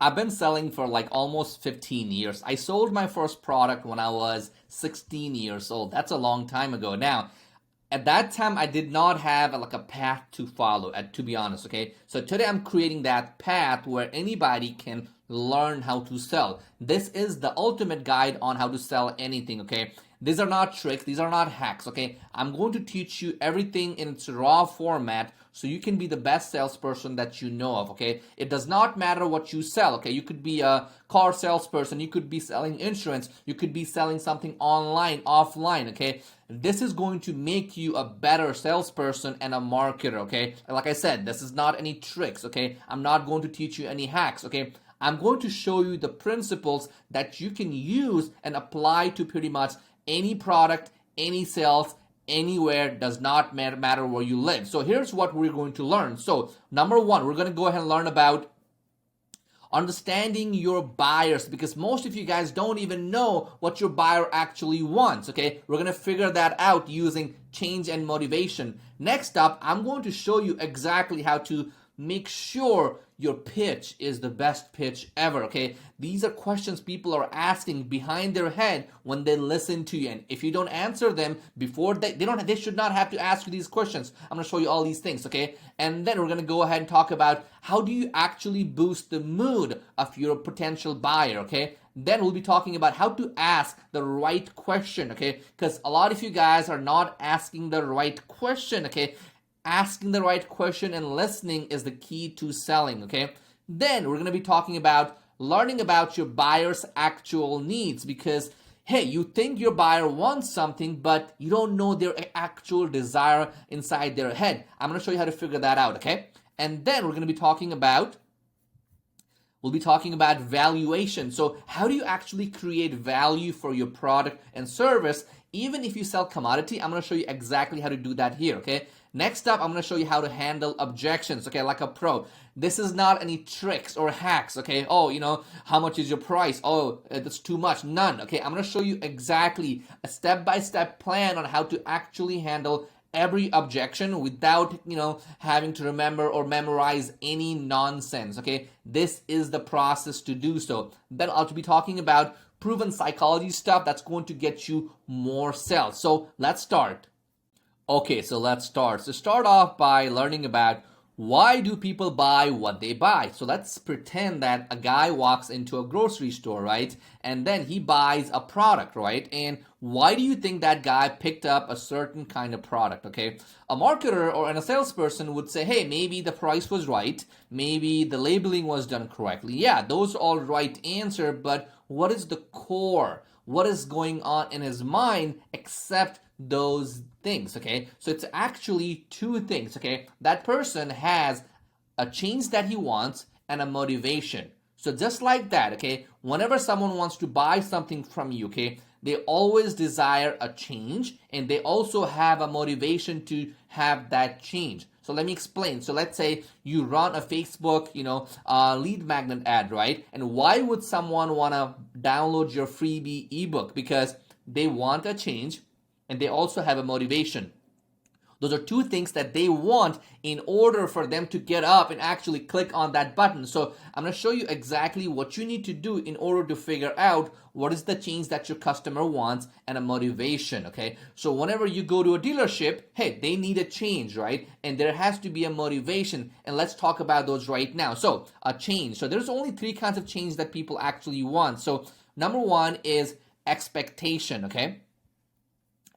I've been selling for like almost 15 years. I sold my first product when I was 16 years old. That's a long time ago. Now, at that time I did not have like a path to follow, to be honest. Okay, so today I'm creating that path where anybody can learn how to sell. This is the ultimate guide on how to sell anything. Okay, these are not tricks, these are not hacks. Okay, I'm going to teach you everything in its raw format so you can be the best salesperson that you know of. Okay, it does not matter what you sell. Okay, you could be a car salesperson, you could be selling insurance, you could be selling something online, offline. Okay, this is going to make you a better salesperson and a marketer. Okay, like I said, this is not any tricks. Okay, I'm not going to teach you any hacks. Okay, I'm going to show you the principles that you can use and apply to pretty much any product, any sales, anywhere. Does not matter where you live. So here's what we're going to learn. So number one, we're going to go ahead and learn about understanding your buyers, because most of you guys don't even know what your buyer actually wants. Okay, we're gonna figure that out using change and motivation. Next up, I'm going to show you exactly how to make sure your pitch is the best pitch ever. Okay, these are questions people are asking behind their head when they listen to you, and if you don't answer them before they should not have to ask you these questions. I'm going to show you all these things. Okay, and then we're going to go ahead and talk about how do you actually boost the mood of your potential buyer. Okay, then we'll be talking about how to ask the right question. Okay, because a lot of you guys are not asking the right question. Okay, asking the right question and listening is the key to selling. Okay, then we're going to be talking about learning about your buyer's actual needs, because hey, you think your buyer wants something but you don't know their actual desire inside their head. I'm going to show you how to figure that out. Okay, and then we're going to be talking about valuation. So how do you actually create value for your product and service? Even if you sell commodity, I'm going to show you exactly how to do that here. Okay, next up, I'm going to show you how to handle objections. Okay, like a pro. This is not any tricks or hacks. Okay, oh, how much is your price? Oh, that's too much. None. Okay, I'm going to show you exactly a step-by-step plan on how to actually handle every objection without having to remember or memorize any nonsense. Okay, this is the process to do so. Then I'll be talking about proven psychology stuff that's going to get you more sales. So let's start. Okay, so let's start. So start off by learning about why do people buy what they buy. So let's pretend that a guy walks into a grocery store, right? And then he buys a product, right? And why do you think that guy picked up a certain kind of product? Okay, a marketer or a salesperson would say, hey, maybe the price was right, maybe the labeling was done correctly. Yeah, those are all right answer, but what is the core? What is going on in his mind except those things? Okay, so it's actually two things. Okay, that person has a change that he wants and a motivation. So just like that, okay, whenever someone wants to buy something from you, okay, they always desire a change and they also have a motivation to have that change. So let me explain. So let's say you run a Facebook, lead magnet ad, right? And why would someone want to download your freebie ebook? Because they want a change and they also have a motivation. Those are two things that they want in order for them to get up and actually click on that button. So I'm going to show you exactly what you need to do in order to figure out what is the change that your customer wants and a motivation. Okay, so whenever you go to a dealership, hey, they need a change, right? And there has to be a motivation, and let's talk about those right now. So a change. So there's only three kinds of change that people actually want. So number one is expectation. Okay,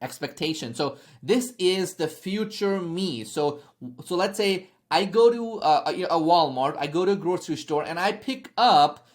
expectation. So this is the future me. So let's say I go to a Walmart, I go to a grocery store, and I pick up,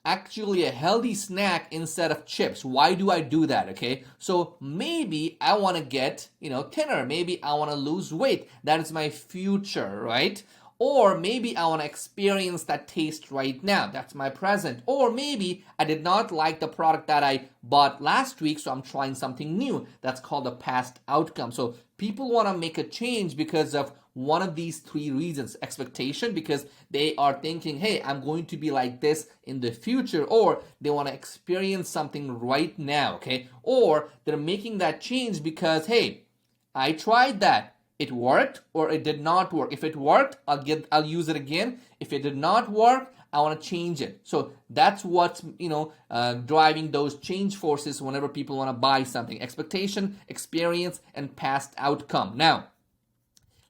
actually a healthy snack instead of chips. Why do I do that? Okay, so maybe I want to get thinner. Maybe I want to lose weight. That is my future, right? Or maybe I want to experience that taste right now. That's my present. Or maybe I did not like the product that I bought last week, so I'm trying something new. That's called a past outcome. So people want to make a change because of one of these three reasons. Expectation, because they are thinking, hey, I'm going to be like this in the future. Or they want to experience something right now, okay? Or they're making that change because, hey, I tried that. It worked or it did not work. If it worked, I'll use it again. If it did not work, I want to change it. So that's what's, driving those change forces whenever people want to buy something. Expectation, experience, and past outcome. Now,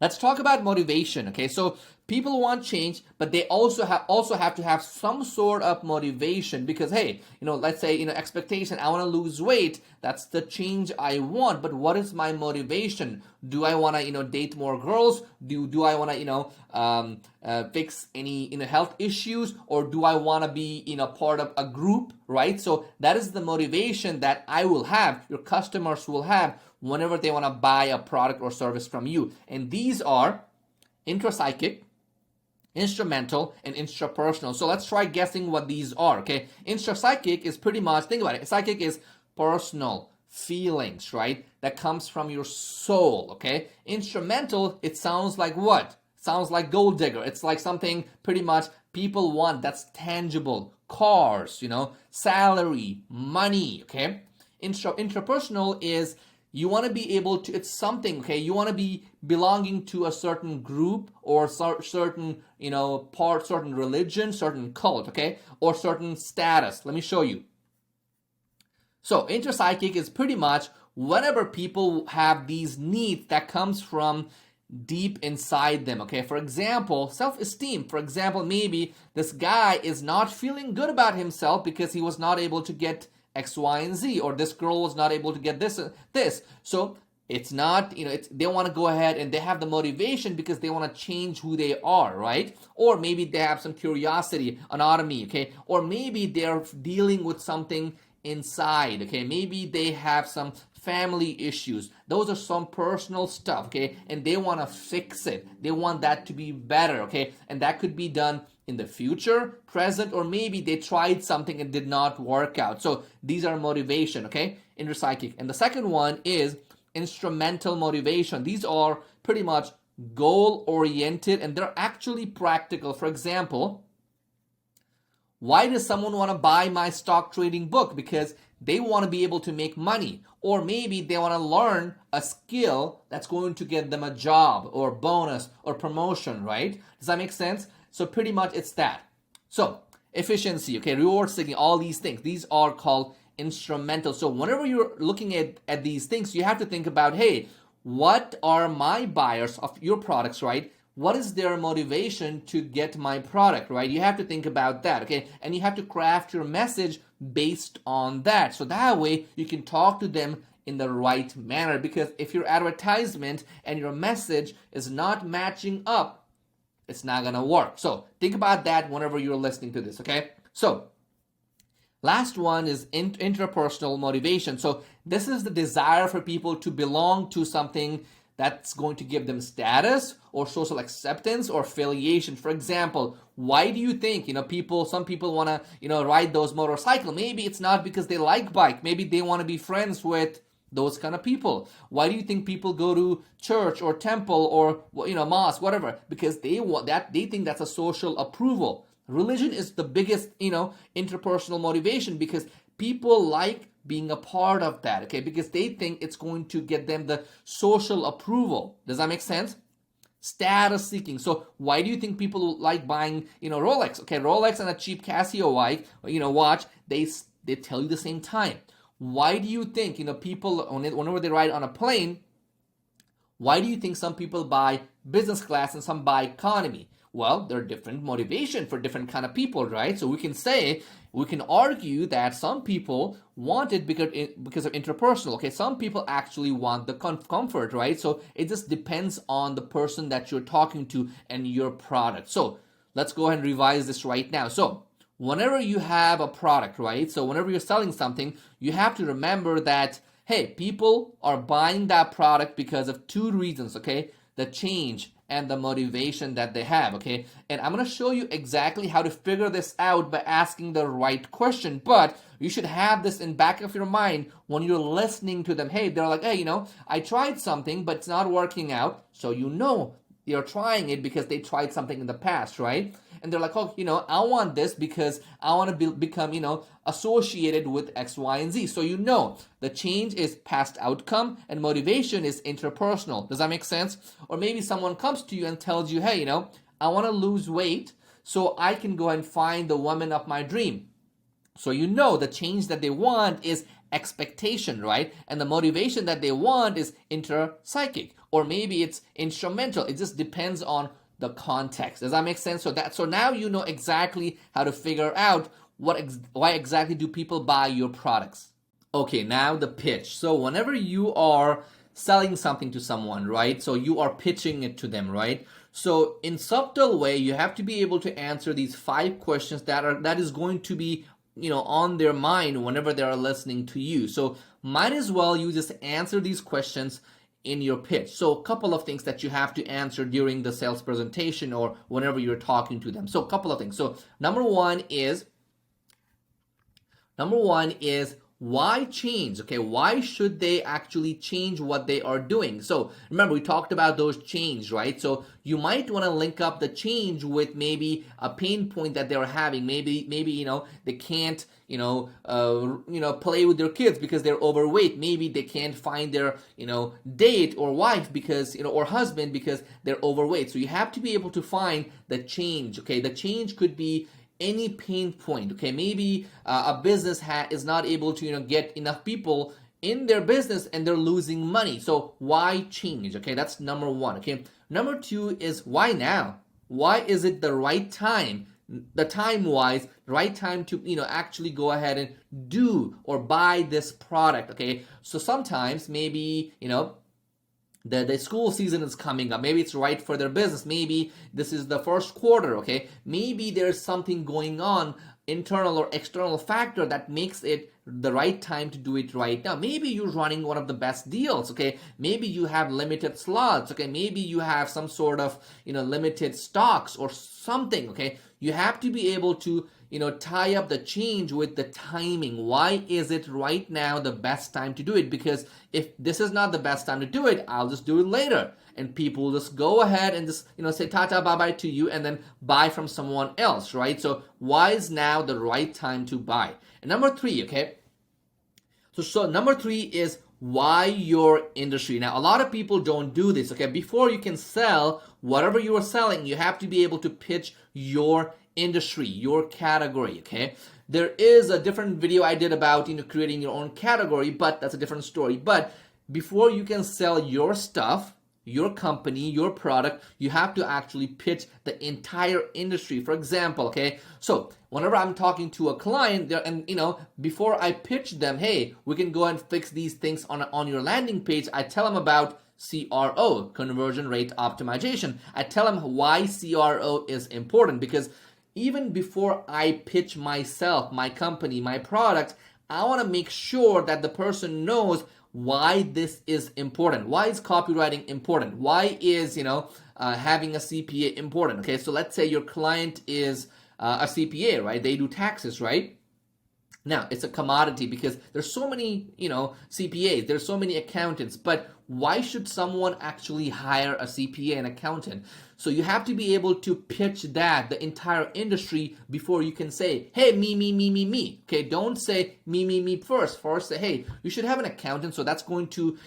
let's talk about motivation, okay? So people want change, but they also have to have some sort of motivation because, hey, let's say, expectation, I want to lose weight. That's the change I want, but what is my motivation? Do I want to, date more girls? Do I want to, fix any, health issues? Or do I want to be, part of a group, right? So that is the motivation that I will have, your customers will have whenever they want to buy a product or service from you. And these are intrapsychic, instrumental, and intrapersonal. So let's try guessing what these are, okay? Intrapsychic is pretty much, think about it, psychic is personal feelings, right? That comes from your soul, okay? Instrumental, it sounds like what? Sounds like gold digger. It's like something pretty much people want that's tangible. Cars, salary, money, okay? Intrapersonal is you want to be able to, it's something, okay? You want to be belonging to a certain group or certain, certain religion, certain cult, okay? Or certain status. Let me show you. So intrapsychic is pretty much whenever people have these needs that comes from deep inside them, okay? For example, self-esteem. For example, maybe this guy is not feeling good about himself because he was not able to get X, Y, and Z, or this girl was not able to get this. So it's not, they want to go ahead and they have the motivation because they want to change who they are, right? Or maybe they have some curiosity, anatomy, okay? Or maybe they're dealing with something inside, okay? Maybe they have some family issues. Those are some personal stuff, okay? And they want to fix it. They want that to be better, okay? And that could be done in the future, present, or maybe they tried something and did not work out. So these are motivation, okay? Intrapsychic. And the second one is instrumental motivation. These are pretty much goal-oriented and they're actually practical. For example, why does someone want to buy my stock trading book? Because they want to be able to make money. Or maybe they want to learn a skill that's going to get them a job or bonus or promotion, right? Does that make sense? So pretty much it's that. So efficiency, okay, reward seeking, all these things, these are called instrumental. So whenever you're looking at these things, you have to think about, hey, what are my buyers of your products, right? What is their motivation to get my product, right? You have to think about that, okay? And you have to craft your message based on that. So that way you can talk to them in the right manner. Because if your advertisement and your message is not matching up, it's not gonna work. So think about that whenever you're listening to this, okay? So last one is intrapersonal motivation. So this is the desire for people to belong to something that's going to give them status or social acceptance or affiliation. For example, why do you think, some people want to, ride those motorcycles? Maybe it's not because they like bike. Maybe they want to be friends with those kind of people. Why do you think people go to church or temple or, mosque, whatever? Because they want that, they think that's a social approval. Religion is the biggest, interpersonal motivation because people like being a part of that, okay? Because they think it's going to get them the social approval. Does that make sense? Status seeking. So why do you think people like buying, Rolex? Okay, Rolex and a cheap Casio watch, they tell you the same time. Why do you think, people, whenever they ride on a plane, why do you think some people buy business class and some buy economy? Well, there are different motivation for different kind of people, right? So we can argue that some people want it because of interpersonal. Okay, some people actually want the comfort, right? So it just depends on the person that you're talking to and your product. So let's go ahead and revise this right now. So whenever you have a product, right? So whenever you're selling something, you have to remember that, hey, people are buying that product because of two reasons, okay? The change and the motivation that they have, okay? And I'm going to show you exactly how to figure this out by asking the right question, but you should have this in back of your mind when you're listening to them. Hey, they're like, hey, I tried something, but it's not working out. So they're trying it because they tried something in the past, right? And they're like, oh, I want this because I want to become, associated with X, Y, and Z. So the change is past outcome and motivation is interpersonal. Does that make sense? Or maybe someone comes to you and tells you, hey, I want to lose weight. so I can go and find the woman of my dream. So you know the change that they want is expectation, right? And the motivation that they want is inter-psychic, or maybe it's instrumental. It just depends on the context. Does that make sense? So now you know exactly how to figure out why exactly do people buy your products. Okay, now the pitch. So whenever you are selling something to someone, right? So you are pitching it to them, right? So in subtle way, you have to be able to answer these 5 questions that is going to be on their mind whenever they are listening to you. So might as well you just answer these questions in your pitch. So a couple of things that you have to answer during the sales presentation or whenever you're talking to them. So a couple of things. So number one is why change? Okay, why should they actually change what they are doing? So remember, we talked about those change, right? So you might want to link up the change with maybe a pain point that they're having. Maybe they can't play with their kids because they're overweight. Maybe they can't find their date or wife because or husband because they're overweight. So you have to be able to find the change. Okay, the change could be any pain point. Okay, maybe a business is not able to get enough people in their business and they're losing money. So why change? Okay, that's number one. Okay, number two is why now? Why is it the right time? The time wise, right time to actually go ahead and do or buy this product. Okay, so sometimes maybe the school season is coming up. Maybe it's right for their business. Maybe this is the first quarter, okay? Maybe there's something going on, internal or external factor that makes it the right time to do it right now. Maybe you're running one of the best deals, okay? Maybe you have limited slots, okay? Maybe you have some sort of, limited stocks or something, okay? You have to be able to, tie up the change with the timing. Why is it right now the best time to do it? Because if this is not the best time to do it, I'll just do it later. And people just go ahead and just, say tata bye-bye to you and then buy from someone else, right? So why is now the right time to buy? And number 3, okay? So number 3 is why your industry. Now, a lot of people don't do this, okay? Before you can sell whatever you are selling, you have to be able to pitch your industry, your category, okay? There is a different video I did about creating your own category, but that's a different story. But before you can sell your stuff, your company, your product, you have to actually pitch the entire industry. For example, okay, so whenever I'm talking to a client there, and before I pitch them, hey, we can go and fix these things on your landing page, I tell them about CRO, conversion rate optimization. I tell them why CRO is important, because even before I pitch myself, my company, my product, I want to make sure that the person knows why this is important. Why is copywriting important? Why is, having a CPA important? Okay, so let's say your client is a CPA, right? They do taxes, right? Now, it's a commodity because there's so many, CPAs, there's so many accountants, but why should someone actually hire a CPA and accountant? So you have to be able to pitch the entire industry before you can say, hey, me. Okay, don't say me first. First say, hey, you should have an accountant, so that's going to,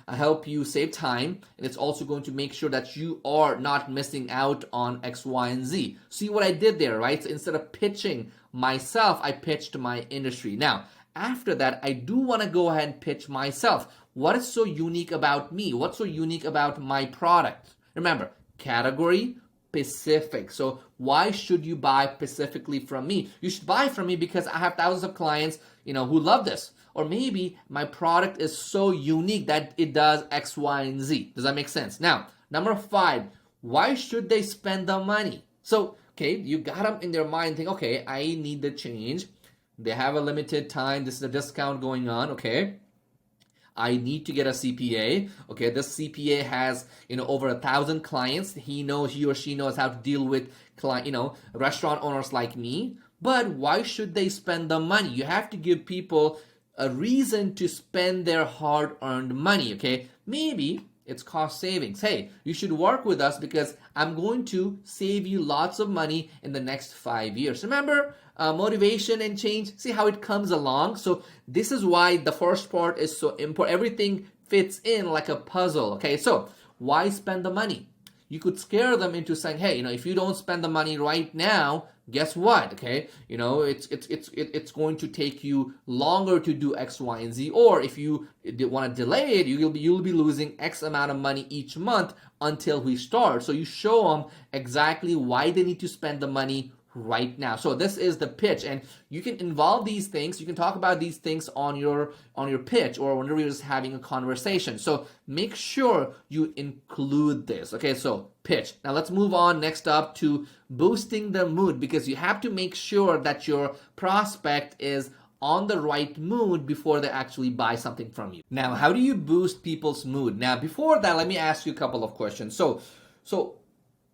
help you save time, and it's also going to make sure that you are not missing out on X, Y, and Z. See what I did there, right? So instead of pitching myself, I pitched my industry. Now, after that, I do want to go ahead and pitch myself. What is so unique about me? What's so unique about my product? Remember, category specific. So why should you buy specifically from me? You should buy from me because I have thousands of clients, who love this. Or maybe my product is so unique that it does X, Y, and Z. Does that make sense? Now, number 5, why should they spend the money? So, okay, you got them in their mind, think, okay, I need the change. They have a limited time. This is a discount going on, okay? I need to get a CPA. Okay, this CPA has, over 1,000 clients. He or she knows how to deal with restaurant owners like me. But why should they spend the money? You have to give people a reason to spend their hard-earned money, okay? Maybe it's cost savings. Hey, you should work with us because I'm going to save you lots of money in the next 5 years. Remember, motivation and change, see how it comes along? So this is why the first part is so important. Everything fits in like a puzzle, okay? So why spend the money? you could scare them into saying, hey, if you don't spend the money right now, guess what? Okay, it's going to take you longer to do X, Y, and Z. Or if you want to delay it, you'll be losing X amount of money each month until we start. So you show them exactly why they need to spend the money right now. So this is the pitch, and you can involve these things. You can talk about these things on your pitch or whenever you're just having a conversation. So make sure you include this. Okay, so pitch. Now let's move on next up to boosting the mood, because you have to make sure that your prospect is on the right mood before they actually buy something from you. Now, how do you boost people's mood? Now, before that, let me ask you a couple of questions. So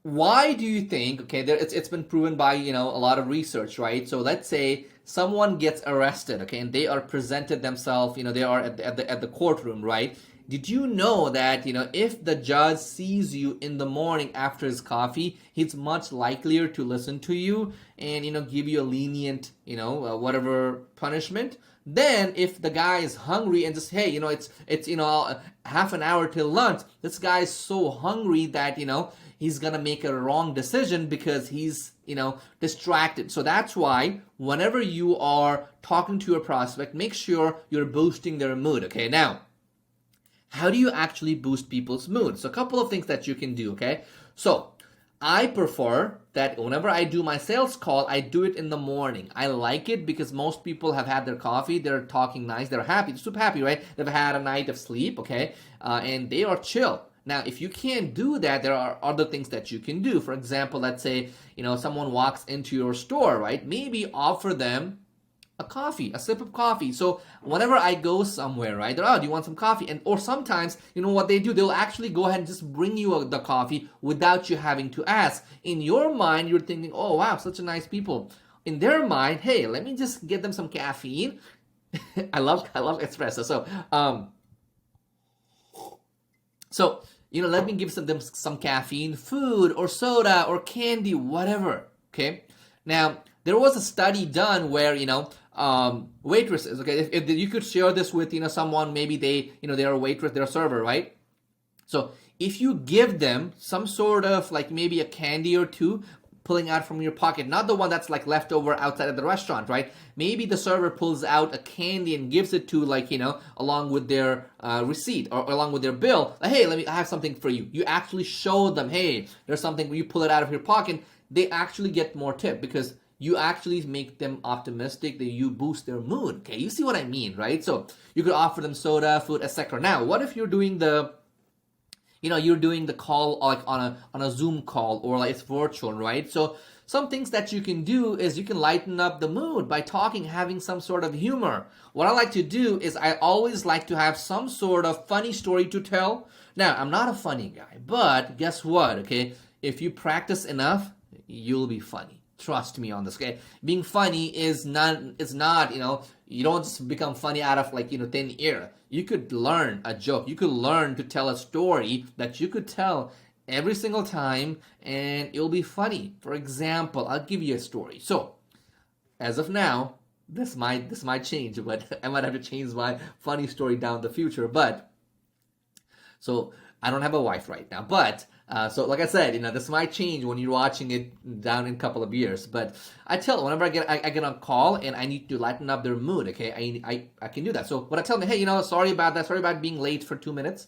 why do you think, okay, it's been proven by, a lot of research, right? So let's say someone gets arrested, okay, and they are presented themselves, they are at the courtroom, right? Did you know that, if the judge sees you in the morning after his coffee, he's much likelier to listen to you and, give you a lenient, whatever punishment? Then if the guy is hungry and just, hey, it's half an hour till lunch, this guy is so hungry that, he's going to make a wrong decision because he's, distracted. So that's why whenever you are talking to a prospect, make sure you're boosting their mood. Okay, now, how do you actually boost people's mood? So a couple of things that you can do, okay? So I prefer that whenever I do my sales call, I do it in the morning. I like it because most people have had their coffee, they're talking nice, they're happy, they're super happy, right? They've had a night of sleep, okay? And they are chill. Now, if you can't do that, there are other things that you can do. For example, let's say, someone walks into your store, right? Maybe offer them a sip of coffee. So whenever I go somewhere, right, they're, oh, do you want some coffee? Or sometimes, what they do, they'll actually go ahead and just bring you the coffee without you having to ask. In your mind, you're thinking, oh, wow, such a nice people. In their mind, hey, let me just get them some caffeine. I love espresso. So, let me give them some caffeine, food or soda or candy, whatever, okay? Now, there was a study done where, waitresses, okay, if you could share this with, someone, maybe they're a waitress, they're a server, right? So if you give them some sort of like maybe a candy or two, pulling out from your pocket, not the one that's like left over outside of the restaurant, right? Maybe the server pulls out a candy and gives it to along with their receipt or along with their bill. Like, hey, I have something for you. You actually show them, hey, there's something, you pull it out of your pocket, they actually get more tip because you actually make them optimistic, that you boost their mood, okay? You see what I mean, right? So you could offer them soda, food, etc. Now, what if you're doing the call like on a Zoom call or like it's virtual, right? So some things that you can do is you can lighten up the mood by talking, having some sort of humor. What I like to do is I always like to have some sort of funny story to tell. Now, I'm not a funny guy, but guess what, okay? If you practice enough, you'll be funny. Trust me on this, okay? Being funny is not, you don't just become funny out of thin air. You could learn a joke. You could learn to tell a story that you could tell every single time and it'll be funny. For example, I'll give you a story. So, as of now, this might change, but I might have to change my funny story down the future. But, so I don't have a wife right now, but so like I said, this might change when you're watching it down in a couple of years. But I tell whenever I get on call and I need to lighten up their mood, okay, I can do that. So when I tell them, hey, sorry about that, sorry about being late for 2 minutes,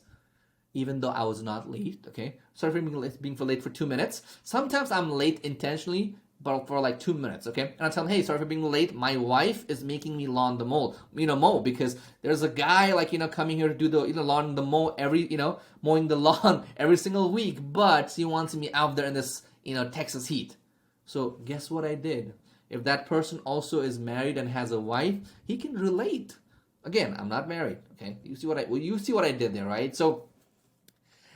even though I was not late, okay, sorry for being late for 2 minutes. Sometimes I'm late intentionally, but for like 2 minutes, okay? And I tell them, hey, sorry for being late. My wife is making me mow because there's a guy coming here to do the lawn, the mow mowing the lawn every single week, but he wants me out there in this, Texas heat. So guess what I did? If that person also is married and has a wife, he can relate. Again, I'm not married, okay? You see what I did there, right? So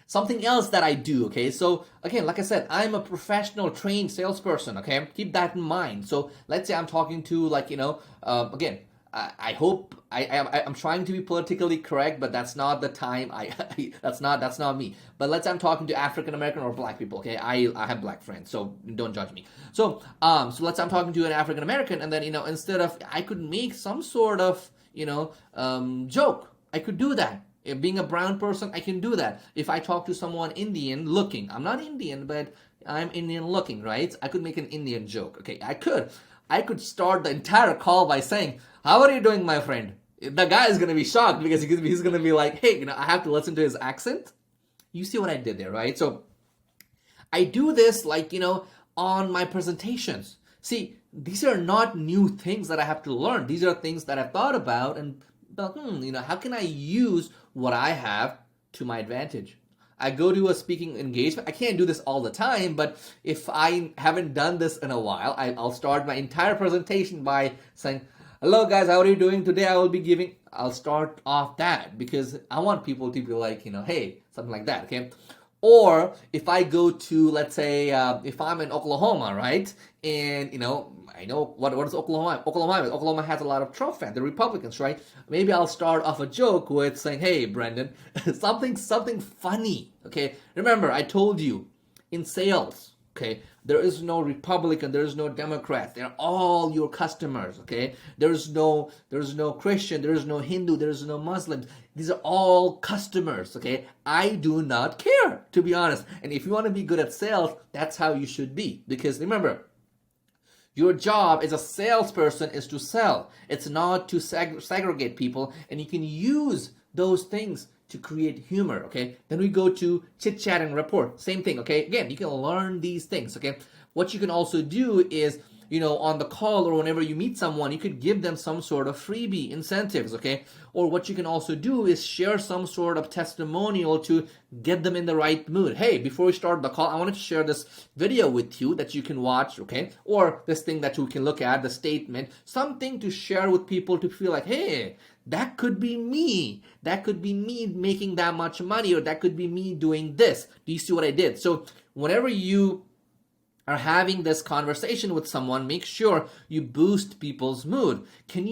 something else that I do, okay? So, again, like I said, I'm a professional trained salesperson, okay? Keep that in mind. So, let's say I'm talking to, again, I hope, I'm trying to be politically correct, but that's not the time, that's not me. But let's say I'm talking to African American or black people, okay? I have black friends, so don't judge me. So let's say I'm talking to an African American, and then, instead of, I could make some sort of, joke. I could do that. Being a brown person, I can do that. If I talk to someone Indian looking, I'm not Indian, but I'm Indian looking, right? I could make an Indian joke. Okay, I could. I could start the entire call by saying, "How are you doing, my friend?" The guy is going to be shocked because he's going to be like, "Hey, I have to listen to his accent." You see what I did there, right? So I do this like, on my presentations. See, these are not new things that I have to learn. These are things that I've thought about and how can I use what I have to my advantage? I go to a speaking engagement. I can't do this all the time, but if I haven't done this in a while, I'll start my entire presentation by saying, "Hello guys, how are you doing? Today I'll start off that because I want people to be like, hey, something like that, okay? Or if I go to, let's say, if I'm in Oklahoma, right? And, I know what is Oklahoma? Oklahoma has a lot of Trump fans, the Republicans, right? Maybe I'll start off a joke with saying, "Hey, Brendan," something funny, okay? Remember, I told you, in sales, okay, there is no Republican, there is no Democrat. They're all your customers, okay? There's no Christian, there is no Hindu, there is no Muslim. These are all customers, okay? I do not care, to be honest. And if you want to be good at sales, that's how you should be. Because remember, your job as a salesperson is to sell. It's not to segregate people, and you can use those things to create humor, okay? Then we go to chit chat and rapport. Same thing, okay? Again, you can learn these things, okay? What you can also do is, on the call or whenever you meet someone, you could give them some sort of freebie incentives, okay? Or what you can also do is share some sort of testimonial to get them in the right mood. Hey, before we start the call, I wanted to share this video with you that you can watch, okay? Or this thing that you can look at, the statement, something to share with people to feel like, hey, that could be me. That could be me making that much money, or that could be me doing this. Do you see what I did? So whenever you are having this conversation with someone, make sure you boost people's mood.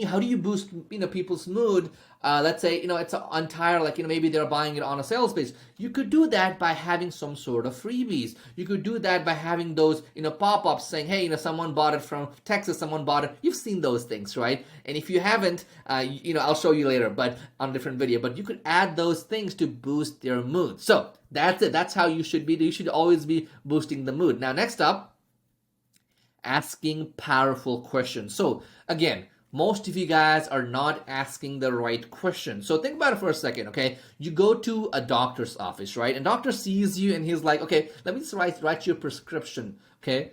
How do you boost, people's mood? Let's say, it's an entire, maybe they're buying it on a sales base. You could do that by having some sort of freebies. You could do that by having those, pop-ups saying, hey, someone bought it from Texas, someone bought it. You've seen those things, right? And if you haven't, I'll show you later, but on a different video. But you could add those things to boost their mood. So that's it. That's how you should be. You should always be boosting the mood. Now, next up, asking powerful questions. So again, most of you guys are not asking the right question. So think about it for a second, okay? You go to a doctor's office, right? And doctor sees you and he's like, okay, let me just write you a prescription, okay?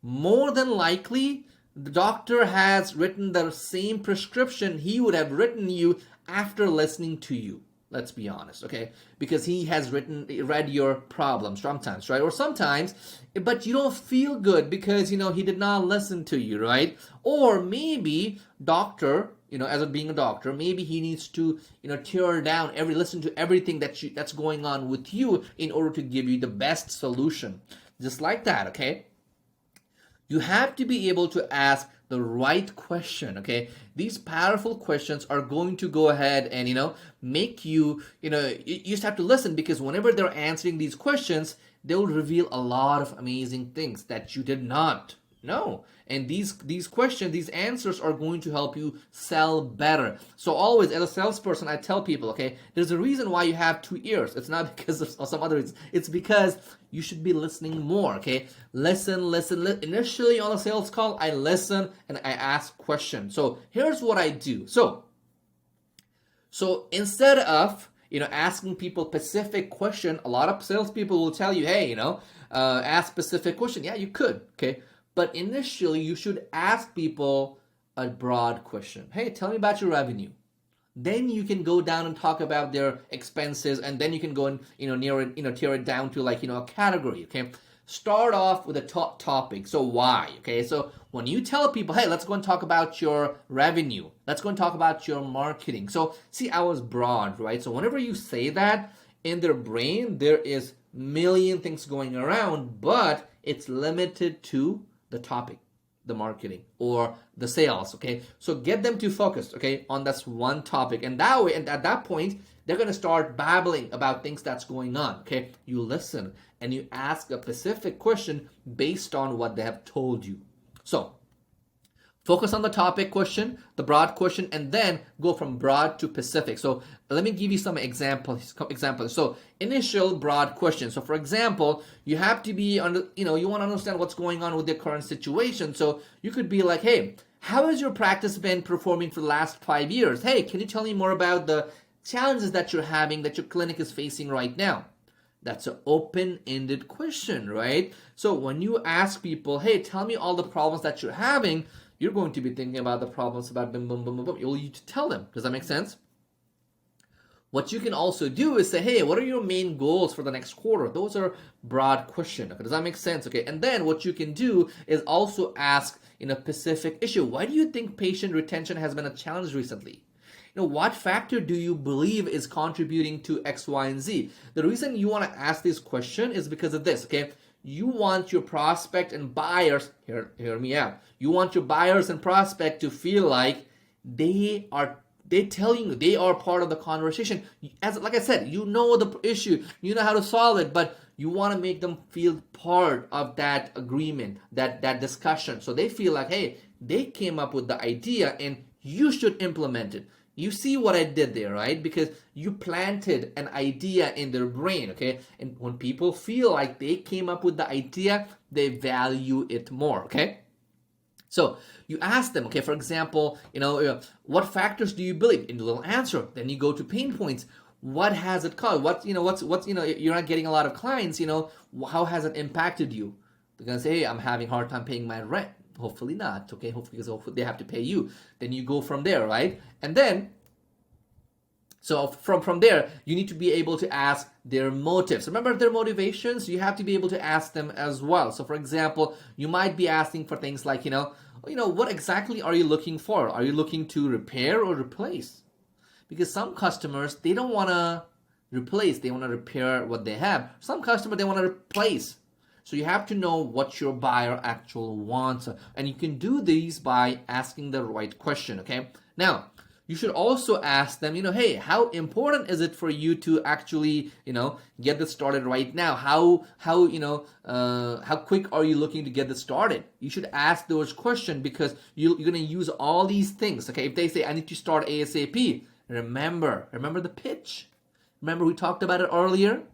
More than likely, the doctor has written the same prescription he would have written you after listening to you. Let's be honest, okay? Because he has read your problems sometimes, right? Or sometimes, but you don't feel good because, he did not listen to you, right? Or maybe doctor, as being a doctor, maybe he needs to, tear down listen to everything that's going on with you in order to give you the best solution. Just like that, okay? You have to be able to ask the right question, okay? These powerful questions are going to go ahead and, make you, you just have to listen, because whenever they're answering these questions, they'll reveal a lot of amazing things that you did not know. And these questions, these answers are going to help you sell better. So always, as a salesperson, I tell people, okay, there's a reason why you have 2 ears. It's not because of some other reason. It's because you should be listening more, okay? Listen. Initially on a sales call, I listen and I ask questions. So here's what I do. So instead of, asking people specific question, a lot of salespeople will tell you, hey, ask specific question. Yeah, you could, okay? But initially, you should ask people a broad question. Hey, tell me about your revenue. Then you can go down and talk about their expenses, and then you can go and tear it down to a category. Okay, start off with a top topic. So why? Okay, so when you tell people, hey, let's go and talk about your revenue. Let's go and talk about your marketing. So see, I was broad, right? So whenever you say that, in their brain there is million things going around, but it's limited to the topic, the marketing or the sales, okay? So get them to focus, okay, on this one topic. And that way, and at that point, they're going to start babbling about things that's going on, okay? You listen and you ask a specific question based on what they have told you. So Focus on the topic question, the broad question, and then go from broad to specific. So let me give you some examples. So initial broad question. So for example, you have to be you want to understand what's going on with your current situation. So you could be like, hey, how has your practice been performing for the last 5 years? Hey, can you tell me more about the challenges that you're having, that your clinic is facing right now? That's an open-ended question, right? So when you ask people, hey, tell me all the problems that you're having, you're going to be thinking about the problems about boom, boom, boom, boom, boom. You'll need to tell them. Does that make sense? What you can also do is say, hey, what are your main goals for the next quarter? Those are broad questions. Okay, does that make sense? Okay, and then what you can do is also ask in a specific issue. Why do you think patient retention has been a challenge recently? What factor do you believe is contributing to X, Y, and Z? The reason you want to ask this question is because of this, okay? You want your prospect and buyers, hear me out. You want your buyers and prospect to feel like they're telling you they are part of the conversation. Like I said, you know the issue, you know how to solve it, but you want to make them feel part of that agreement, that discussion. So they feel like, hey, they came up with the idea and you should implement it. You see what I did there, right? Because you planted an idea in their brain, okay? And when people feel like they came up with the idea, they value it more, okay? So you ask them, okay, for example, what factors do you believe? In the little answer, then you go to pain points. What has it caused? You're not getting a lot of clients, how has it impacted you? They're gonna say, hey, I'm having a hard time paying my rent. Hopefully not, okay? Hopefully they have to pay you. Then you go from there, right? And then, so from there, you need to be able to ask their motives. Remember their motivations? You have to be able to ask them as well. So for example, you might be asking for things like, what exactly are you looking for? Are you looking to repair or replace? Because some customers, they don't want to replace. They want to repair what they have. Some customers, they want to replace. So you have to know what your buyer actually wants. And you can do these by asking the right question, okay? Now, you should also ask them, hey, how important is it for you to actually, get this started right now? How quick are you looking to get this started? You should ask those questions because you're going to use all these things, okay? If they say, I need to start ASAP, remember the pitch. Remember we talked about it earlier?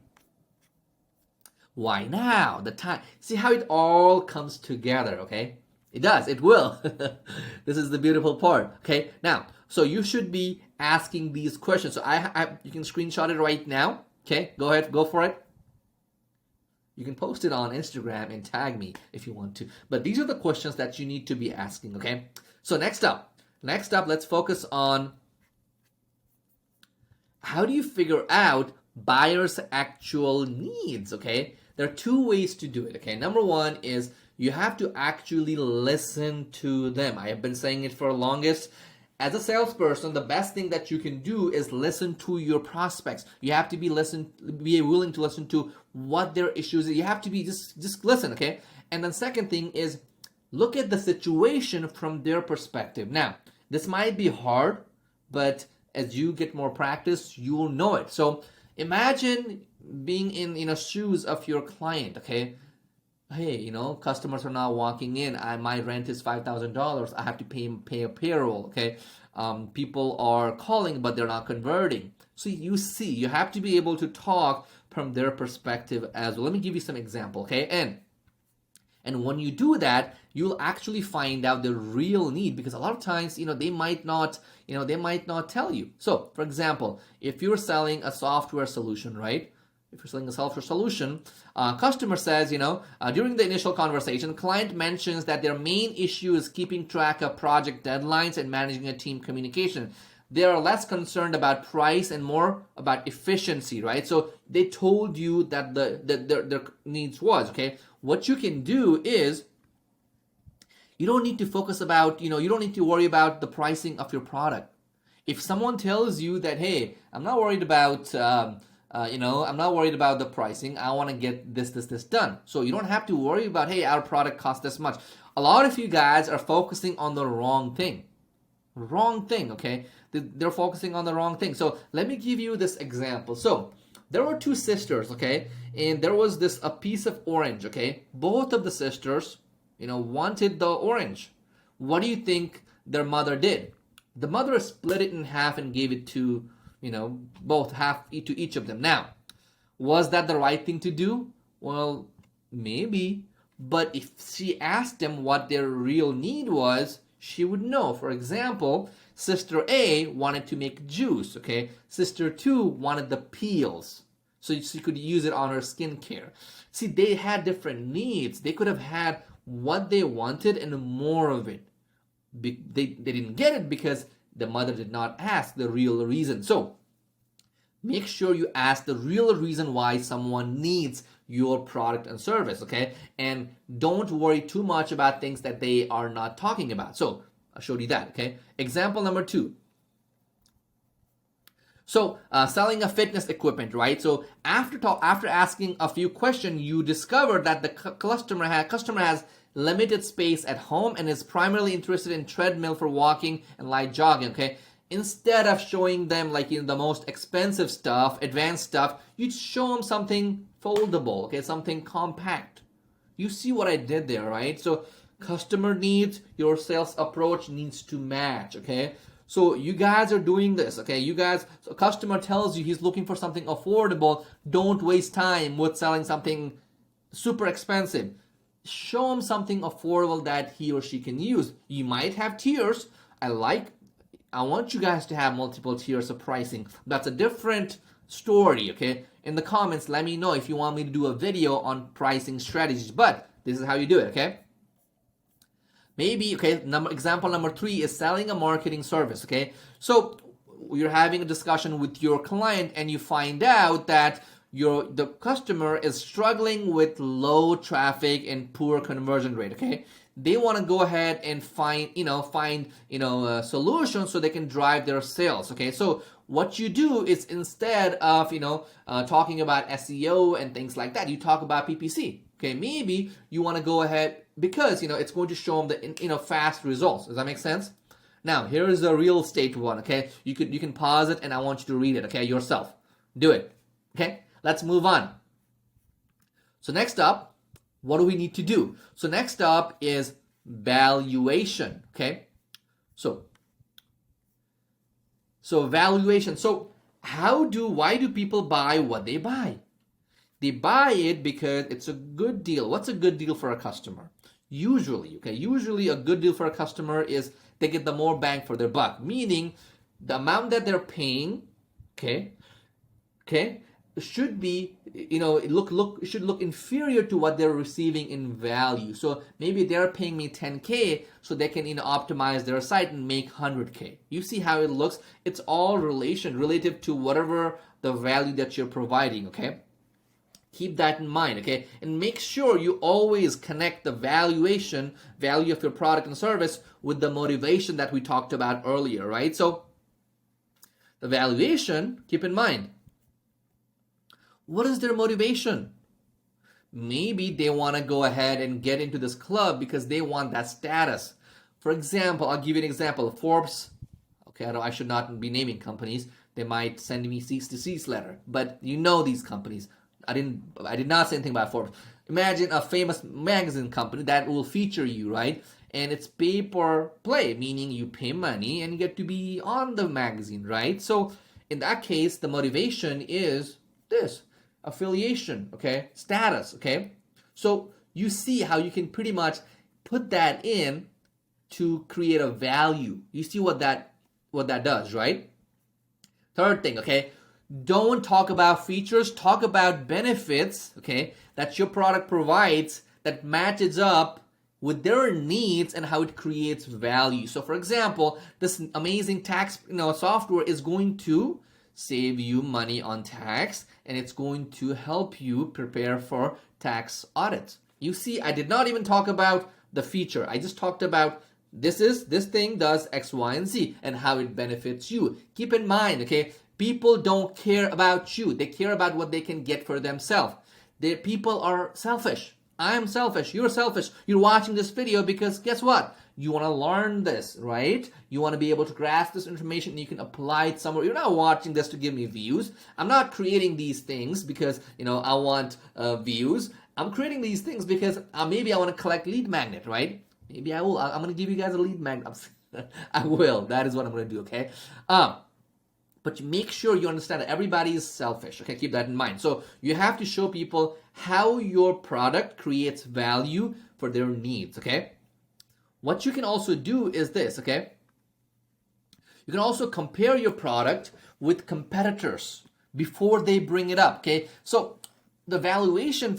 Why now? The time. See how it all comes together, okay? It does. It will. This is the beautiful part, okay? Now, so you should be asking these questions. So you can screenshot it right now, okay? Go ahead, go for it. You can post it on Instagram and tag me if you want to. But these are the questions that you need to be asking, okay? So next up, let's focus on how do you figure out buyers' actual needs, okay? There are two ways to do it, okay? Number one is you have to actually listen to them. I have been saying it for the longest. As a salesperson, the best thing that you can do is listen to your prospects. You have to be willing to listen to what their issues are. You have to be just listen, okay? And then second thing is look at the situation from their perspective. Now, this might be hard, but as you get more practice, you will know it. So imagine being in shoes of your client, okay? Hey, customers are now walking in. My rent is $5,000. I have to pay a payroll, okay? People are calling, but they're not converting. So you have to be able to talk from their perspective as well. Let me give you some example, okay? And when you do that, you'll actually find out the real need because a lot of times, they might not tell you. So, for example, if you're selling a software solution, right? If you're selling a software solution, customer says, during the initial conversation, client mentions that their main issue is keeping track of project deadlines and managing a team communication. They are less concerned about price and more about efficiency, right? So they told you that their needs was, okay? What you can do is you don't need to focus about, you don't need to worry about the pricing of your product. If someone tells you that, hey, I'm not worried about I'm not worried about the pricing. I want to get this done. So you don't have to worry about, hey, our product costs this much. A lot of you guys are focusing on the wrong thing. Okay? They're focusing on the wrong thing. So let me give you this example. So there were two sisters, okay? And there was a piece of orange, okay? Both of the sisters, wanted the orange. what do you think their mother did? The mother split it in half and gave it to, both half to each of them. Now, was that the right thing to do? Well, maybe. But if she asked them what their real need was, she would know. For example, Sister A wanted to make juice, okay? Sister 2 wanted the peels, so she could use it on her skincare. See, they had different needs. They could have had what they wanted and more of it. They didn't get it because the mother did not ask the real reason. So, make sure you ask the real reason why someone needs your product and service, okay? And don't worry too much about things that they are not talking about. So, I showed you that, okay? Example number 2. So, selling a fitness equipment, right? So, after asking a few questions, you discover that the customer has limited space at home and is primarily interested in treadmill for walking and light jogging, okay? Instead of showing them the most expensive stuff, advanced stuff, you show them something foldable, okay? Something compact. You see what I did there, right? So, customer needs, your sales approach needs to match, okay? So you guys are doing this, okay? So a customer tells you he's looking for something affordable. Don't waste time with selling something super expensive. Show him something affordable that he or she can use. You might have tiers. I want you guys to have multiple tiers of pricing. That's a different story, okay? In the comments, let me know if you want me to do a video on pricing strategies. But this is how you do it, okay? Maybe, okay, example number 3 is selling a marketing service, okay? So you're having a discussion with your client and you find out that the customer is struggling with low traffic and poor conversion rate, okay? They want to go ahead and find a solution so they can drive their sales, okay? So what you do is instead of, talking about SEO and things like that, you talk about PPC. Okay, maybe you want to go ahead because, it's going to show them the, fast results. Does that make sense? Now, here is the real estate one, okay? You can pause it and I want you to read it, okay, yourself. Do it, okay? Let's move on. So next up, what do we need to do? So next up is valuation, okay? So valuation. So why do people buy what they buy? They buy it because it's a good deal. What's a good deal for a customer? Usually a good deal for a customer is they get the more bang for their buck, meaning the amount that they're paying, okay, should be, should look inferior to what they're receiving in value. So maybe they're paying me 10K so they can, optimize their site and make 100K. You see how it looks? It's all relative to whatever the value that you're providing, okay? Keep that in mind, okay? And make sure you always connect the value of your product and service with the motivation that we talked about earlier, right? So the valuation, keep in mind, what is their motivation? Maybe they want to go ahead and get into this club because they want that status. For example, I'll give you an example. Forbes, okay, I should not be naming companies. They might send me cease to cease letter, but these companies. I did not say anything about Forbes. Imagine a famous magazine company that will feature you, right? And it's pay per play, meaning you pay money and you get to be on the magazine, right? So in that case, the motivation is this, affiliation, okay? Status, okay? So you see how you can pretty much put that in to create a value. You see what that does, right? Third thing, okay? Don't talk about features, talk about benefits, okay, that your product provides that matches up with their needs and how it creates value. So for example, this amazing tax software is going to save you money on tax and it's going to help you prepare for tax audits. You see, I did not even talk about the feature. I just talked about this thing does X, Y, and Z and how it benefits you. Keep in mind, okay, people don't care about you. They care about what they can get for themselves. People are selfish. I'm selfish. You're selfish. You're watching this video because guess what? You want to learn this, right? You want to be able to grasp this information and you can apply it somewhere. You're not watching this to give me views. I'm not creating these things because, I want views. I'm creating these things because maybe I want to collect lead magnet, right? Maybe I will. I'm going to give you guys a lead magnet. I will. That is what I'm going to do, okay? But make sure you understand that everybody is selfish, okay? Keep that in mind. So you have to show people how your product creates value for their needs, okay? What you can also do is this, okay? You can also compare your product with competitors before they bring it up, okay? So the valuation,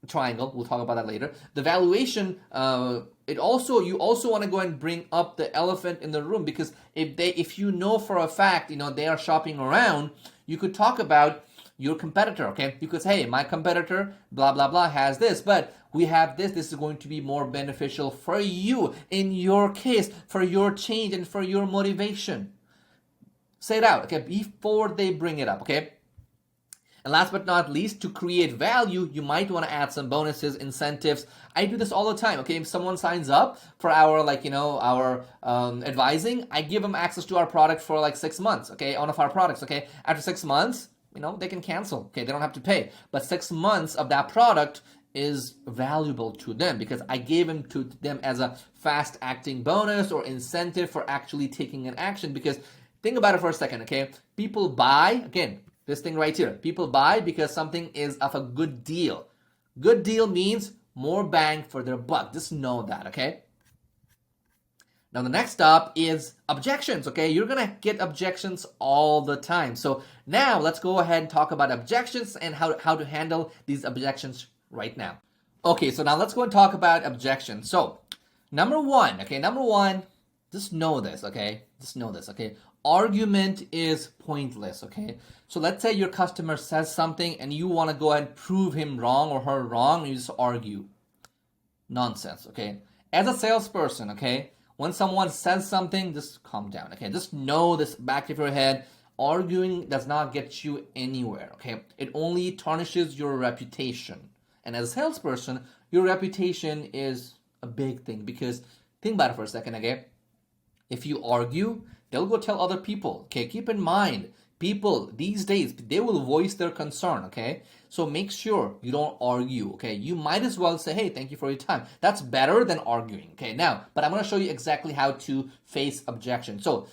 triangle, we'll talk about that later. The valuation, you also want to go and bring up the elephant in the room, because if you know for a fact, they are shopping around, you could talk about your competitor, okay? You could say, hey, my competitor, blah, blah, blah, has this, but we have this. This is going to be more beneficial for you, in your case, for your change and for your motivation. Say it out, okay, before they bring it up, okay? And last but not least, to create value, you might want to add some bonuses, incentives. I do this all the time, okay? If someone signs up for our, advising, I give them access to our product for 6 months, okay? One of our products, okay? After 6 months, they can cancel, okay? They don't have to pay. But 6 months of that product is valuable to them because I gave them to them as a fast-acting bonus or incentive for actually taking an action. Because think about it for a second, okay? People buy, again, this thing right here. People buy because something is of a good deal. Good deal means more bang for their buck. Just know that, okay? Now the next up is objections, okay? You're going to get objections all the time. So now let's go ahead and talk about objections and how to handle these objections right now. Okay, so now let's go and talk about objections. So number one, just know this, okay? Argument is pointless, okay? So let's say your customer says something and you want to go ahead and prove him wrong or her wrong, and you just argue. Nonsense, okay? As a salesperson, okay, when someone says something, just calm down, okay? Just know this back of your head. Arguing does not get you anywhere, okay? It only tarnishes your reputation. And as a salesperson, your reputation is a big thing, because think about it for a second, okay? If you argue, they'll go tell other people, okay? Keep in mind, people these days, they will voice their concern, okay? So make sure you don't argue, okay? You might as well say, hey, thank you for your time. That's better than arguing, okay? Now, but I'm going to show you exactly how to face objection. So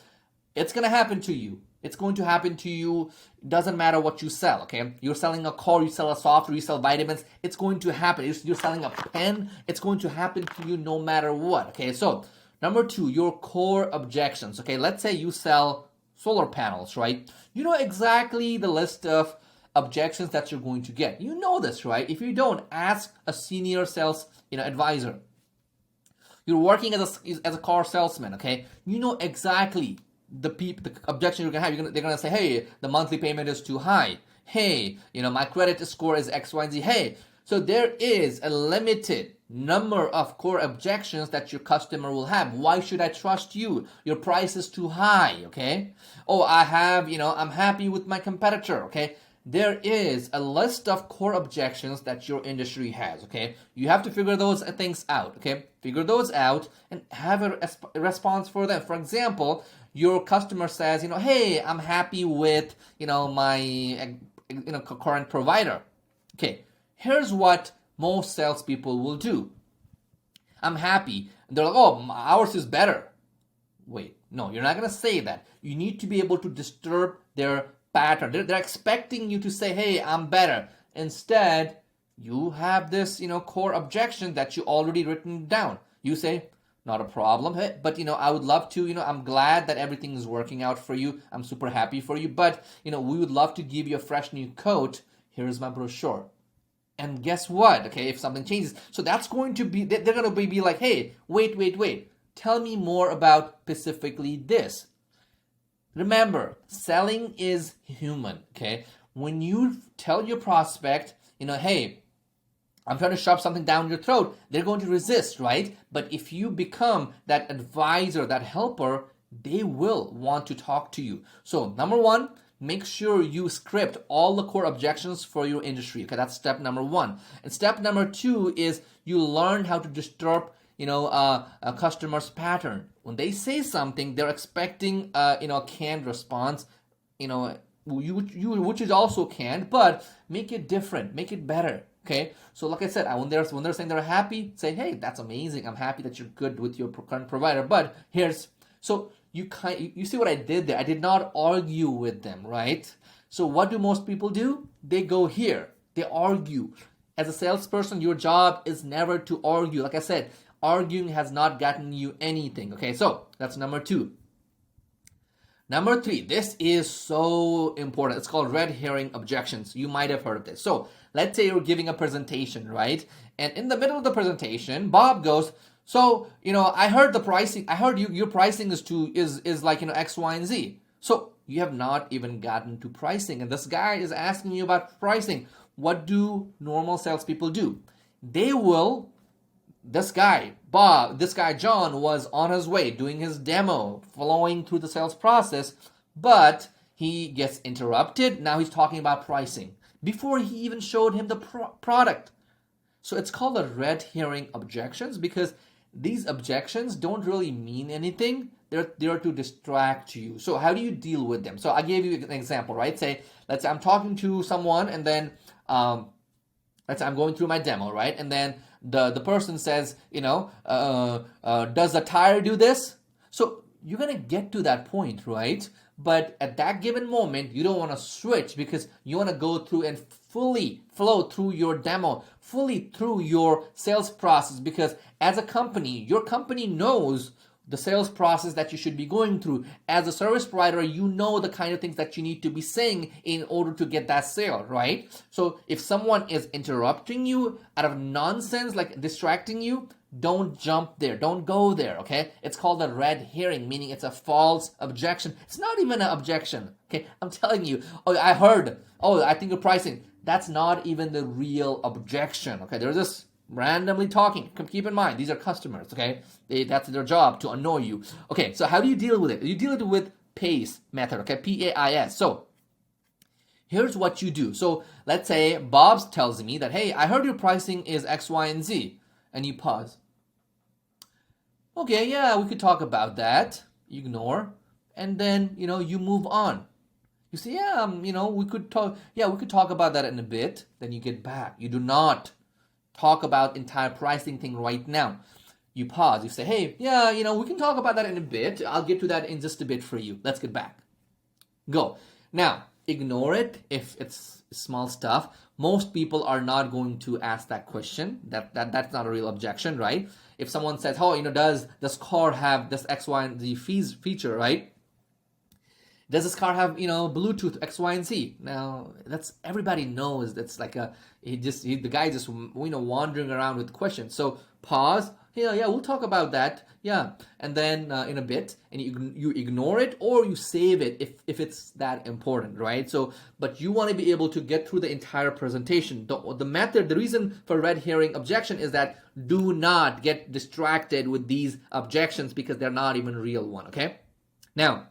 it's going to happen to you. It's going to happen to you. It doesn't matter what you sell, okay? You're selling a car, you sell a software, you sell vitamins. It's going to happen. You're selling a pen. It's going to happen to you no matter what, okay? So number two, your core objections, okay? Let's say you sell solar panels, right? You know exactly the list of objections that you're going to get. You know this, right? If you don't, ask a senior sales, advisor. You're working as a car salesman, okay? You know exactly the objection you're gonna have. They're gonna say, hey, the monthly payment is too high. Hey, my credit score is X, Y, and Z. Hey, so there is a limited number of core objections that your customer will have. Why should I trust you? Your price is too high, okay? Oh, I'm happy with my competitor, okay? There is a list of core objections that your industry has, okay? You have to figure those things out, okay? Figure those out and have a response for them. For example, your customer says, hey, I'm happy with, my, current provider. Okay, here's what most salespeople will do. I'm happy. And they're like, oh, ours is better. Wait, no, you're not going to say that. You need to be able to disturb their pattern. They're expecting you to say, hey, I'm better. Instead, you have this, core objection that you already written down. You say, not a problem, hey, but, I would love to, I'm glad that everything is working out for you. I'm super happy for you. But, we would love to give you a fresh new coat. Here's my brochure. And guess what? Okay, if something changes. So that's going to be, they're going to be like, hey, wait. Tell me more about specifically this. Remember, selling is human, okay? When you tell your prospect, hey, I'm trying to shove something down your throat, they're going to resist, right? But if you become that advisor, that helper, they will want to talk to you. So number one, make sure you script all the core objections for your industry. Okay, that's step number one. And step number two is you learn how to disturb, a customer's pattern. When they say something, they're expecting, a canned response, which is also canned, but make it different, make it better. Okay, so like I said, when they're saying they're happy, say, hey, that's amazing. I'm happy that you're good with your current provider. But you see what I did there? I did not argue with them, right? So what do most people do? They go here. They argue. As a salesperson, your job is never to argue. Like I said, arguing has not gotten you anything. Okay, so that's number 2. Number 3, this is so important. It's called red herring objections. You might have heard of this. So let's say you're giving a presentation, right? And in the middle of the presentation, Bob goes, so, I heard the pricing. I heard your pricing is like, X, Y, and Z. So you have not even gotten to pricing. And this guy is asking you about pricing. What do normal salespeople do? This guy, John, was on his way doing his demo, following through the sales process, but he gets interrupted. Now he's talking about pricing before he even showed him the product. So it's called the red herring objections because these objections don't really mean anything. They're there to distract you. So how do you deal with them? So I gave you an example, right? Let's say I'm talking to someone and then let's say I'm going through my demo, right? And then the person says, does the tire do this? So you're going to get to that point, right? But at that given moment, you don't want to switch because you want to go through and fully flow through your demo, fully through your sales process, because as a company, your company knows the sales process that you should be going through. As a service provider, you know the kind of things that you need to be saying in order to get that sale, right? So if someone is interrupting you out of nonsense, like distracting you, don't jump there. Don't go there, okay? It's called a red herring, meaning it's a false objection. It's not even an objection, okay? I'm telling you, I think your pricing. That's not even the real objection, okay? They're just randomly talking. Keep in mind, these are customers, okay? That's their job, to annoy you. Okay, so how do you deal with it? You deal with it with PACE method, okay? PAIS. So here's what you do. So let's say Bob tells me that, hey, I heard your pricing is X, Y, and Z. And you pause. Okay, yeah, we could talk about that. You ignore. And then, you move on. You say, yeah, we could talk about that in a bit. Then you get back. You do not talk about entire pricing thing right now. You pause. You say, hey, yeah, we can talk about that in a bit. I'll get to that in just a bit for you. Let's get back. Go. Now, ignore it if it's small stuff. Most people are not going to ask that question. That's not a real objection, right? If someone says, oh, does this car have this X, Y, and Z feature, right? Does this car have, Bluetooth X, Y, and Z? Now, that's everybody knows. That's like the guy just wandering around with questions. So pause. Yeah, we'll talk about that. Yeah, and then in a bit, and you ignore it or you save it if it's that important, right? So, but you want to be able to get through the entire presentation. The reason for red herring objection is that do not get distracted with these objections because they're not even real one. Okay, now.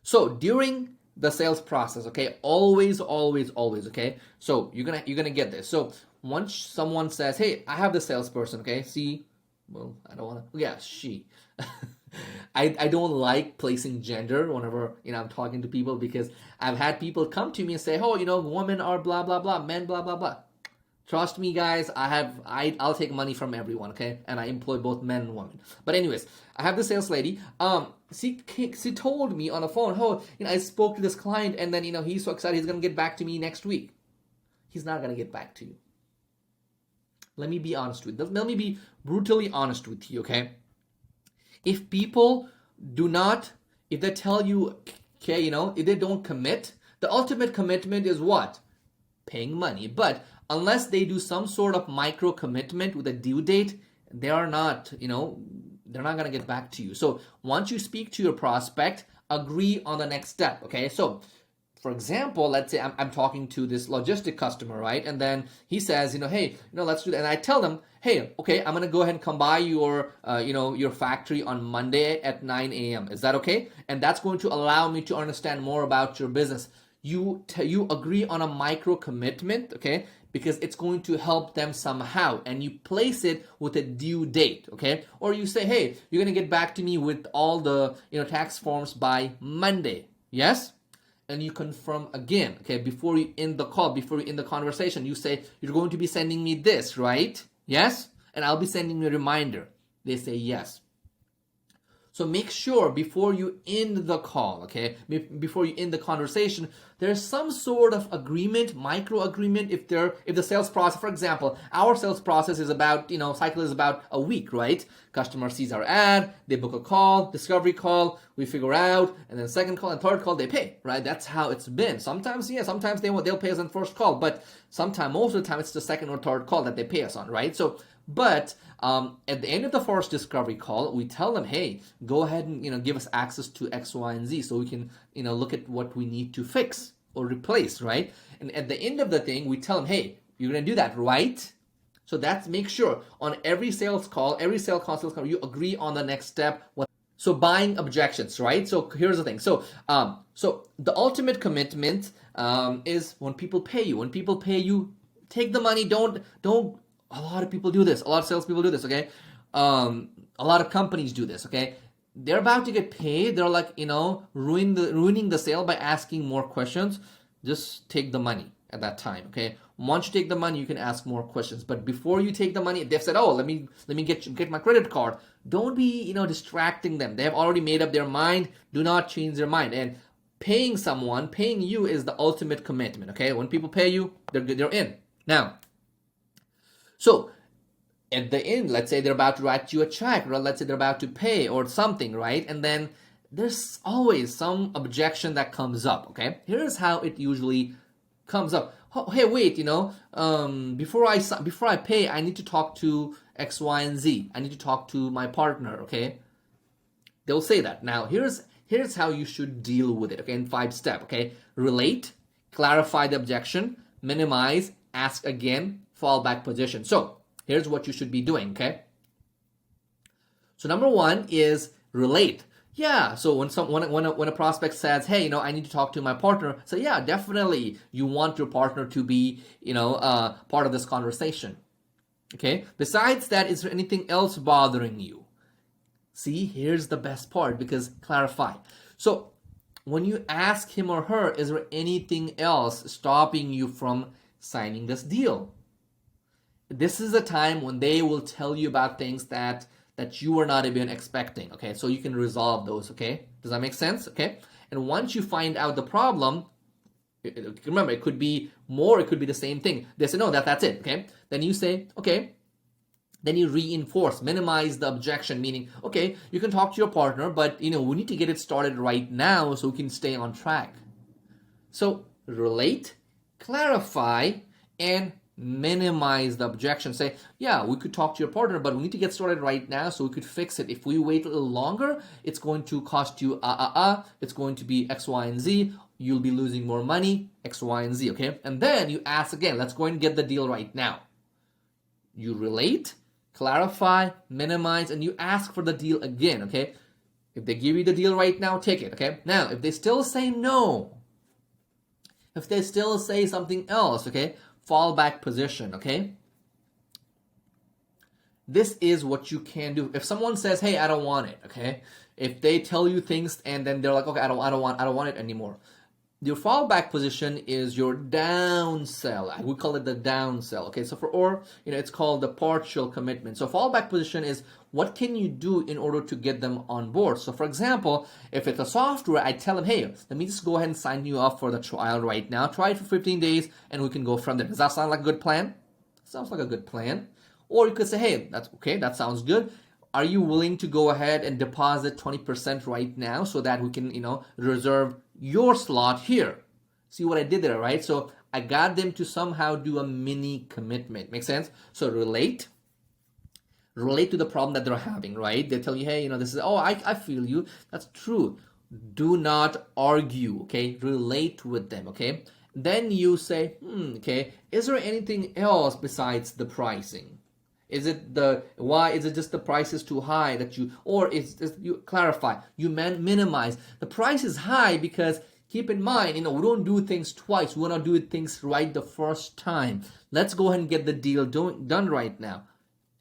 So during the sales process, okay, always, okay. So you're gonna get this. So once someone says, "Hey, I have the salesperson," okay, she. I don't like placing gender whenever I'm talking to people because I've had people come to me and say, "Oh, women are blah blah blah, men blah blah blah." Trust me, guys, I'll take money from everyone, okay? And I employ both men and women. But anyways, I have the sales lady. She told me on the phone, I spoke to this client, and then he's so excited he's gonna get back to me next week. He's not gonna get back to you. Let me be honest with you. Let me be brutally honest with you, okay? If people if they tell you, okay, if they don't commit, the ultimate commitment is what? Paying money. But unless they do some sort of micro commitment with a due date, they are not, they're not going to get back to you. So once you speak to your prospect, agree on the next step, okay? So for example, let's say I'm talking to this logistic customer, right? And then he says, hey, let's do that. And I tell them, hey, okay, I'm going to go ahead and come by your factory on Monday at 9 a.m. Is that okay? And that's going to allow me to understand more about your business. You agree on a micro commitment, okay? Because it's going to help them somehow, and you place it with a due date, okay? Or you say, hey, you're gonna get back to me with all the tax forms by Monday, yes? and you confirm again, okay? Before you end the call, before you end the conversation, you say, you're going to be sending me this, right? Yes? And I'll be sending you a reminder. They say yes. So make sure before you end the call, okay, before you end the conversation, there's some sort of agreement, micro agreement. If the sales process, for example, our sales process is about, cycle is about a week, right? Customer sees our ad, they book a call, discovery call, we figure out, and then second call and third call they pay, right? That's how it's been. Sometimes, sometimes they'll pay us on first call, but most of the time it's the second or third call that they pay us on, right? But at the end of the first discovery call, we tell them, hey, go ahead and give us access to X, Y, and Z so we can look at what we need to fix or replace, right? And at the end of the thing, we tell them, hey, you're gonna do that, right? So that's make sure on every sales call, you agree on the next step. So buying objections, right? So here's the thing. So the ultimate commitment is when people pay you. When people pay you, take the money. Don't. A lot of people do this. A lot of salespeople do this, okay? A lot of companies do this, okay? They're about to get paid. They're like, ruining the sale by asking more questions. Just take the money at that time, okay? Once you take the money, you can ask more questions. But before you take the money, they've said, oh, let me get my credit card. Don't be, distracting them. They have already made up their mind. Do not change their mind. And paying you is the ultimate commitment, okay? When people pay you, they're in. Now, so at the end, let's say they're about to write you a check, or let's say they're about to pay or something, right? And then there's always some objection that comes up, okay? Here's how it usually comes up. Oh, hey, wait, before I pay, I need to talk to X, Y, and Z. I need to talk to my partner, okay? They'll say that. Now, here's how you should deal with it, okay? In 5-step, okay? Relate, clarify the objection, minimize, ask again, fallback position. So here's what you should be doing, okay? So number 1 is relate. Yeah, so when a prospect says, hey, I need to talk to my partner, so yeah, definitely you want your partner to be, part of this conversation. Okay? Besides that, is there anything else bothering you? See, here's the best part, because clarify. So when you ask him or her, is there anything else stopping you from signing this deal? This is a time when they will tell you about things that you were not even expecting, okay? So you can resolve those, okay? Does that make sense, okay? And once you find out the problem, remember, it could be more, it could be the same thing. They say, no, that's it, okay? Then you say, okay. Then you reinforce, minimize the objection, meaning, okay, you can talk to your partner, but, we need to get it started right now so we can stay on track. So relate, clarify, and minimize the objection. Say, yeah, we could talk to your partner, but we need to get started right now so we could fix it. If we wait a little longer, it's going to cost you it's going to be X, Y, and Z. You'll be losing more money, X, Y, and Z, okay? And then you ask again, let's go and get the deal right now. You relate, clarify, minimize, and you ask for the deal again, okay? If they give you the deal right now, take it, okay? Now, if they still say no, if they still say something else, okay? Fallback position, okay? This is what you can do. If someone says, hey, I don't want it, okay? If they tell you things and then they're like, okay, I don't want it anymore. Your fallback position is your downsell. We call it the downsell, okay? So it's called the partial commitment. So fallback position is what can you do in order to get them on board? So for example, if it's a software, I tell them, hey, let me just go ahead and sign you up for the trial right now. Try it for 15 days and we can go from there. Does that sound like a good plan? Sounds like a good plan. Or you could say, hey, that's okay, that sounds good. Are you willing to go ahead and deposit 20% right now so that we can, reserve your slot here? See what I did there, right? So I got them to somehow do a mini commitment. Make sense? So relate to the problem that they're having, right? They tell you, hey, this is, I feel you. That's true. Do not argue, okay? Relate with them, okay? Then you say, okay, is there anything else besides the pricing? Is it just the price is too high that you clarify, you minimize. The price is high because keep in mind, we don't do things twice. We want to do things right the first time. Let's go ahead and get the deal done right now.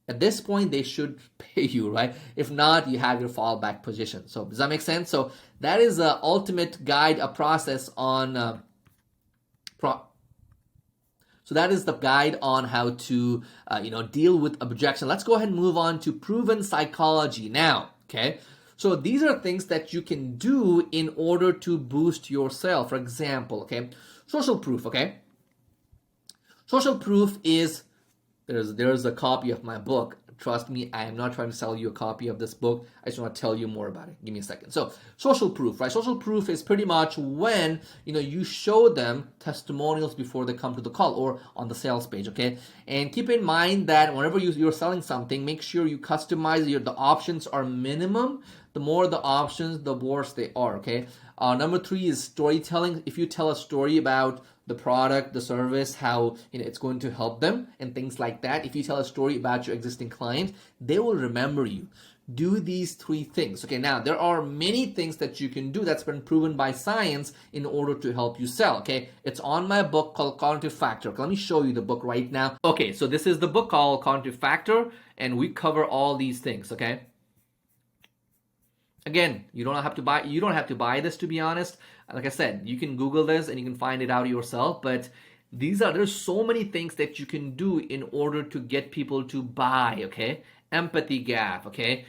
At this point, they should pay you, right? If not, you have your fallback position. So does that make sense? So that is the ultimate guide, a process on so that is the guide on how to deal with objection. Let's go ahead and move on to proven psychology now. Okay. So these are things that you can do in order to boost your sale. For example, okay, social proof. Okay, social proof is there's a copy of my book. Trust me, I am not trying to sell you a copy of this book. I just want to tell you more about it. Give me a second. So, social proof, right? Social proof is pretty much when, you show them testimonials before they come to the call or on the sales page, okay? And keep in mind that whenever you're selling something, make sure you customize the options are minimum. The more the options, the worse they are, okay? Number 3 is storytelling. If you tell a story about the product, the service, how it's going to help them and things like that. If you tell a story about your existing client, they will remember you. Do these 3 things. Okay, now there are many things that you can do that's been proven by science in order to help you sell. Okay, it's on my book called Cognitive Factor. Okay, let me show you the book right now. Okay, so this is the book called Cognitive Factor, and we cover all these things. Okay. Again, you don't have to buy this, to be honest. Like I said, you can Google this and you can find it out yourself, but there's so many things that you can do in order to get people to buy, okay? Empathy gap, okay?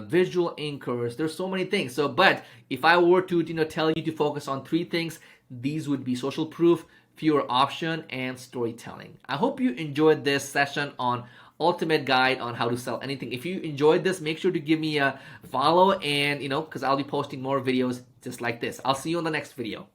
Visual anchors, there's so many things. So, but if I were to, tell you to focus on 3 things, these would be social proof, fewer option, and storytelling. I hope you enjoyed this session on ultimate guide on how to sell anything. If you enjoyed this, make sure to give me a follow and, because I'll be posting more videos just like this. I'll see you on the next video.